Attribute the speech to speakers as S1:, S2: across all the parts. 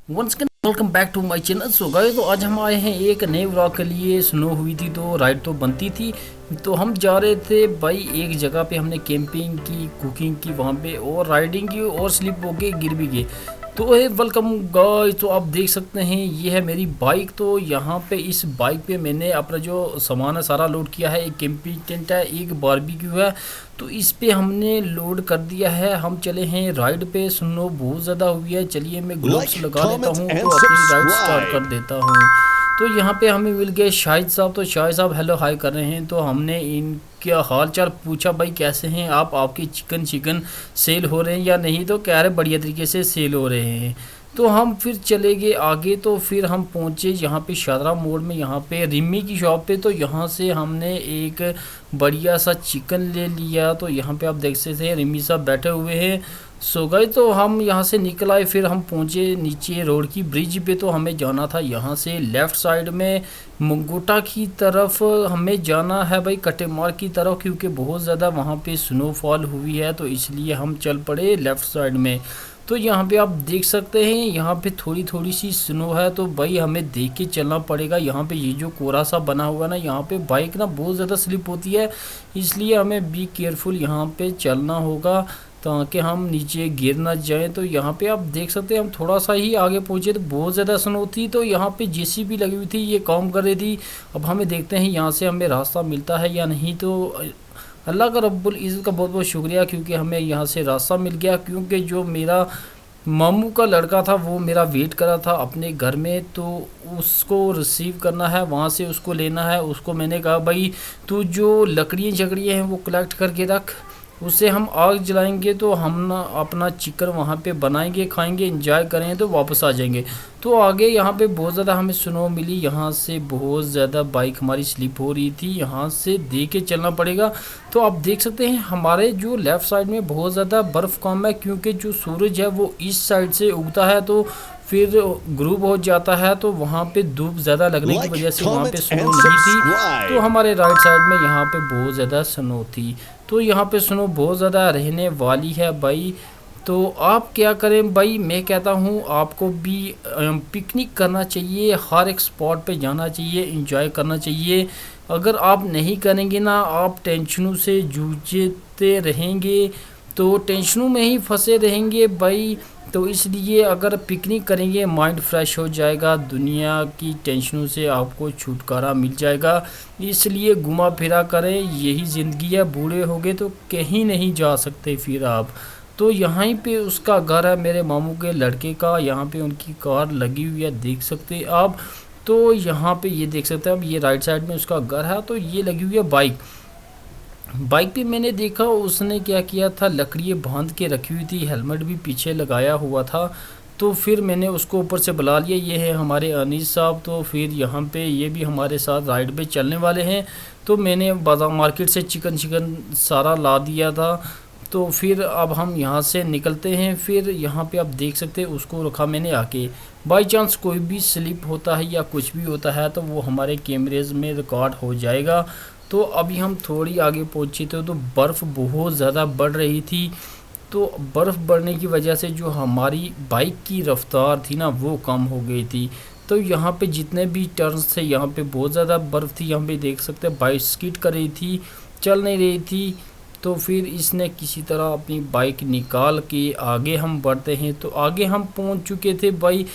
S1: Once can welcome back to my channel. So guys, तो आज हम आए हैं एक नए व्लॉग के लिए। स्नो हुई थी तो राइड तो बनती थी, तो हम जा रहे थे भाई एक जगह पे। हमने कैंपिंग की, कुकिंग की वहाँ पे, और राइडिंग की, और स्लिप हो के गिर भी गए। तो है वेलकम गाइस। तो आप देख सकते हैं ये है मेरी बाइक। तो यहाँ पे इस बाइक पे मैंने अपना जो सामान है सारा लोड किया है। एक कैंपिंग टेंट है, एक बारबेक्यू है, तो इस पे हमने लोड कर दिया है। हम चले हैं राइड पे। स्नो बहुत ज़्यादा हुई है। चलिए मैं ग्लोव्स
S2: Like,
S1: लगा लेता
S2: comment,
S1: हूँ
S2: and
S1: तो अपनी राइड स्टार्ट कर
S2: subscribe.
S1: देता हूँ। तो यहाँ पे हमें मिल गए शाहिद साहब। तो शाहिद साहब हेलो हाय कर रहे हैं। तो हमने इनका हाल चाल पूछा, भाई कैसे हैं आप, आपके चिकन सेल हो रहे हैं या नहीं। तो कह रहे बढ़िया तरीके से सेल हो रहे हैं। तो हम फिर चले गए आगे। तो फिर हम पहुँचे यहाँ पे शादरा मोड़ में, यहाँ पे रिमी की शॉप पे। तो यहाँ से हमने एक बढ़िया सा चिकन ले लिया। तो यहाँ पे आप देख सकते हैं रिमी साहब बैठे हुए हैं। सो गए तो हम यहाँ से निकल आए। फिर हम पहुँचे नीचे रोड की ब्रिज पे। तो हमें जाना था यहाँ से लेफ़्ट साइड में मंगोटा की तरफ हमें जाना है भाई, कटेमार की तरफ, क्योंकि बहुत ज़्यादा वहाँ पे स्नोफॉल हुई है। तो इसलिए हम चल पड़े लेफ़्ट साइड में। तो यहाँ पे आप देख सकते हैं यहाँ पे थोड़ी थोड़ी सी स्नो है। तो भाई हमें देख के चलना पड़ेगा। यहाँ पे ये जो कोरा सा बना हुआ ना, यहाँ पे बाइक ना बहुत ज़्यादा स्लिप होती है, इसलिए हमें बी केयरफुल यहाँ पे चलना होगा ताकि हम नीचे गिर ना जाएं। तो यहाँ पे आप देख सकते हैं हम थोड़ा सा ही आगे पहुँचे तो बहुत ज़्यादा स्नो थी। तो यहाँ पे जेसीबी लगी हुई थी, ये काम कर रही थी। अब हमें देखते हैं यहाँ से हमें रास्ता मिलता है या नहीं। तो अल्लाह का रब्बुल इज़्ज़त का बहुत बहुत शुक्रिया, क्योंकि हमें यहाँ से रास्ता मिल गया। क्योंकि जो मेरा मामू का लड़का था वो मेरा वेट कर रहा था अपने घर में, तो उसको रिसीव करना है, वहाँ से उसको लेना है। उसको मैंने कहा भाई तू जो लकड़ियाँ झकड़ियाँ हैं वो कलेक्ट करके रख, उससे हम आग जलाएंगे तो हम ना अपना चिकन वहाँ पे बनाएंगे, खाएंगे, एंजॉय करेंगे, तो वापस आ जाएंगे। तो आगे यहाँ पे बहुत ज़्यादा हमें स्नो मिली। यहाँ से बहुत ज़्यादा बाइक हमारी स्लिप हो रही थी, यहाँ से देख के चलना पड़ेगा। तो आप देख सकते हैं हमारे जो लेफ़्ट साइड में बहुत ज़्यादा बर्फ़ कम है, क्योंकि जो सूरज है वो इस साइड से उगता है, तो फिर ग्रुप हो जाता है। तो वहाँ पे धूप ज़्यादा लगने की
S2: Like,
S1: वजह से वहाँ पे
S2: comment,
S1: स्नो
S2: and
S1: नहीं थी। तो
S2: subscribe.
S1: हमारे राइट साइड में यहाँ पे बहुत ज़्यादा स्नो थी। तो यहाँ पे स्नो बहुत ज़्यादा रहने वाली है भाई। तो आप क्या करें भाई, मैं कहता हूँ आपको भी पिकनिक करना चाहिए, हर एक स्पॉट पे जाना चाहिए, एंजॉय करना चाहिए। अगर आप नहीं करेंगे ना, आप टेंशनों से जूझते रहेंगे, तो टेंशनों में ही फंसे रहेंगे भाई। तो इसलिए अगर पिकनिक करेंगे माइंड फ्रेश हो जाएगा, दुनिया की टेंशनों से आपको छुटकारा मिल जाएगा। इसलिए घुमा फिरा करें, यही ज़िंदगी है। बूढ़े हो गए तो कहीं नहीं जा सकते फिर आप। तो यहाँ पे उसका घर है, मेरे मामू के लड़के का। यहाँ पे उनकी कार लगी हुई है, देख सकते हैं आप। तो यहाँ पे ये देख सकते हैं अब, ये राइट साइड में उसका घर है। तो ये लगी हुई है बाइक। बाइक पे मैंने देखा उसने क्या किया था, लकड़ियाँ बांध के रखी हुई थी, हेलमेट भी पीछे लगाया हुआ था। तो फिर मैंने उसको ऊपर से बुला लिया। ये है हमारे अनीस साहब। तो फिर यहाँ पे ये भी हमारे साथ राइड पे चलने वाले हैं। तो मैंने बाजार मार्केट से चिकन सारा ला दिया था। तो फिर अब हम यहाँ से निकलते हैं। फिर यहाँ पे आप देख सकते हैं उसको रखा मैंने आके। बाई चांस कोई भी स्लिप होता है या कुछ भी होता है तो वो हमारे कैमरेज में रिकॉर्ड हो जाएगा। तो अभी हम थोड़ी आगे पहुँचे थे तो बर्फ़ बहुत ज़्यादा बढ़ रही थी। तो बर्फ़ बढ़ने की वजह से जो हमारी बाइक की रफ़्तार थी ना वो कम हो गई थी। तो यहाँ पे जितने भी टर्न्स थे यहाँ पे बहुत ज़्यादा बर्फ़ थी। यहाँ पे देख सकते हैं बाइक स्किड कर रही थी, चल नहीं रही थी। तो फिर इसने किसी तरह अपनी बाइक निकाल के आगे हम बढ़ते हैं। तो आगे हम पहुँच चुके थे भाई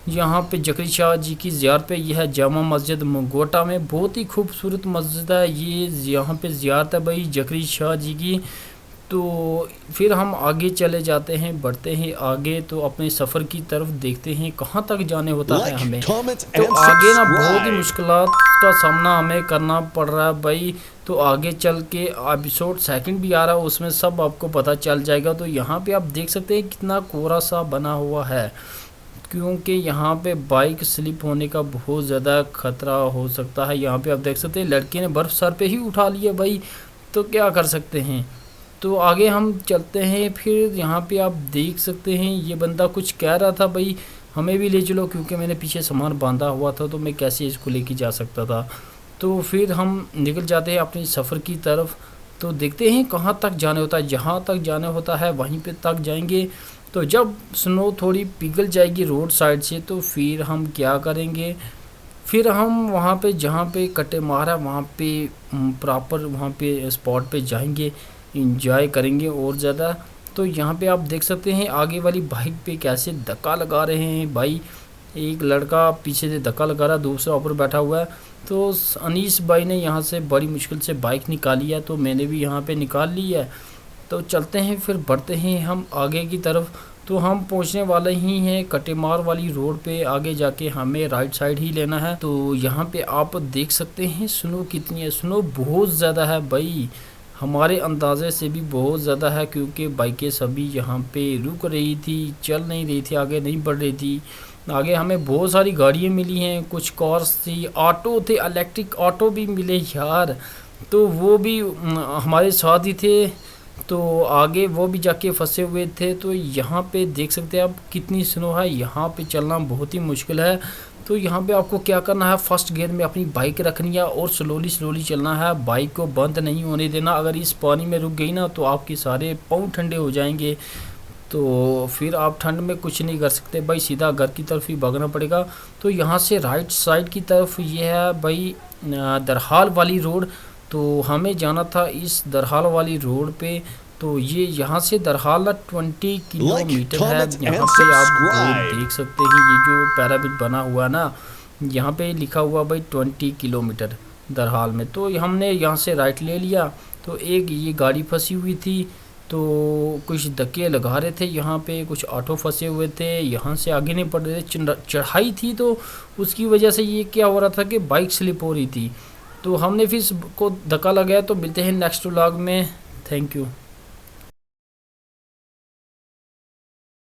S1: यहाँ पे जकरी शाह जी की ज़ियारत पे। यह है जामा मस्जिद मंगोटा में, बहुत ही खूबसूरत मस्जिद है ये। यहाँ पे ज़ियारत है भाई जकरी शाह जी की। तो फिर हम आगे चले जाते हैं, बढ़ते हैं आगे। तो अपने सफ़र की तरफ देखते हैं कहाँ तक जाने होता है
S2: Like,
S1: हमें।
S2: comment,
S1: तो
S2: and
S1: आगे ना बहुत ही
S2: subscribe.
S1: मुश्किलात का सामना हमें करना पड़ रहा है भाई। तो आगे चल के एपिसोड सेकंड भी आ रहा है, उसमें सब आपको पता चल जाएगा। तो यहाँ पे आप देख सकते हैं कितना कोरा सा बना हुआ है, क्योंकि यहाँ पे बाइक स्लिप होने का बहुत ज़्यादा ख़तरा हो सकता है। यहाँ पे आप देख सकते हैं लड़के ने बर्फ़ सर पे ही उठा लिया भाई, तो क्या कर सकते हैं। तो आगे हम चलते हैं। फिर यहाँ पे आप देख सकते हैं ये बंदा कुछ कह रहा था भाई हमें भी ले चलो, क्योंकि मैंने पीछे सामान बांधा हुआ था तो मैं कैसे इसको लेके जा सकता था। तो फिर हम निकल जाते हैं अपनी सफ़र की तरफ। तो देखते हैं कहाँ तक जाने होता है, जहाँ तक जाने होता है वहीं पे तक जाएंगे। तो जब स्नो थोड़ी पिघल जाएगी रोड साइड से तो फिर हम क्या करेंगे, फिर हम वहाँ पे जहाँ पे कटे मारा वहाँ पे प्रॉपर वहाँ पे स्पॉट पे जाएंगे, इंजॉय करेंगे और ज़्यादा। तो यहाँ पे आप देख सकते हैं आगे वाली बाइक पे कैसे धक्का लगा रहे हैं भाई, एक लड़का पीछे से धक्का लगा रहा है, दूसरा ऊपर बैठा हुआ है। तो अनीस भाई ने यहाँ से बड़ी मुश्किल से बाइक निकाली है, तो मैंने भी यहाँ पे निकाल ली है। तो चलते हैं फिर बढ़ते हैं हम आगे की तरफ। तो हम पहुंचने वाले ही हैं कटेमार वाली रोड पे, आगे जाके हमें राइट साइड ही लेना है। तो यहाँ पे आप देख सकते हैं स्नो कितनी है, स्नो बहुत ज़्यादा है भाई, हमारे अंदाजे से भी बहुत ज़्यादा है, क्योंकि बाइकें सभी यहाँ पे रुक रही थी, चल नहीं रही थी, आगे नहीं बढ़ रही थी। आगे हमें बहुत सारी गाड़ियाँ मिली हैं, कुछ कार्स थी, ऑटो थे, इलेक्ट्रिक ऑटो भी मिले यार, तो वो भी हमारे साथ ही थे। तो आगे वो भी जाके फंसे हुए थे। तो यहाँ पे देख सकते हैं आप कितनी स्नो है, यहाँ पे चलना बहुत ही मुश्किल है। तो यहाँ पे आपको क्या करना है, फर्स्ट गियर में अपनी बाइक रखनी है और स्लोली स्लोली चलना है, बाइक को बंद नहीं होने देना। अगर इस पानी में रुक गई ना तो आपके सारे पाँव ठंडे हो जाएंगे, तो फिर आप ठंड में कुछ नहीं कर सकते भाई, सीधा घर की तरफ ही भागना पड़ेगा। तो यहाँ से राइट साइड की तरफ ये है भाई दरहाल वाली रोड, तो हमें जाना था इस दरहाल वाली रोड पे। तो ये यहाँ से दरहाल 20 किलोमीटर है। यहाँ पे आप रोड देख सकते हैं, ये जो पैरामिड बना हुआ ना, यहाँ पे लिखा हुआ भाई 20 किलोमीटर दरहाल में। तो हमने यहाँ से राइट ले लिया। तो एक ये गाड़ी फंसी हुई थी, तो कुछ धक्के लगा रहे थे यहाँ पे, कुछ ऑटो फंसे हुए थे, यहाँ से आगे नहीं बढ़ रहे थे, चढ़ाई थी, तो उसकी वजह से ये क्या हो रहा था कि बाइक स्लिप हो रही थी। तो हमने फिर इसको धक्का लगाया। तो मिलते हैं नेक्स्ट व्लॉग में, थैंक यू।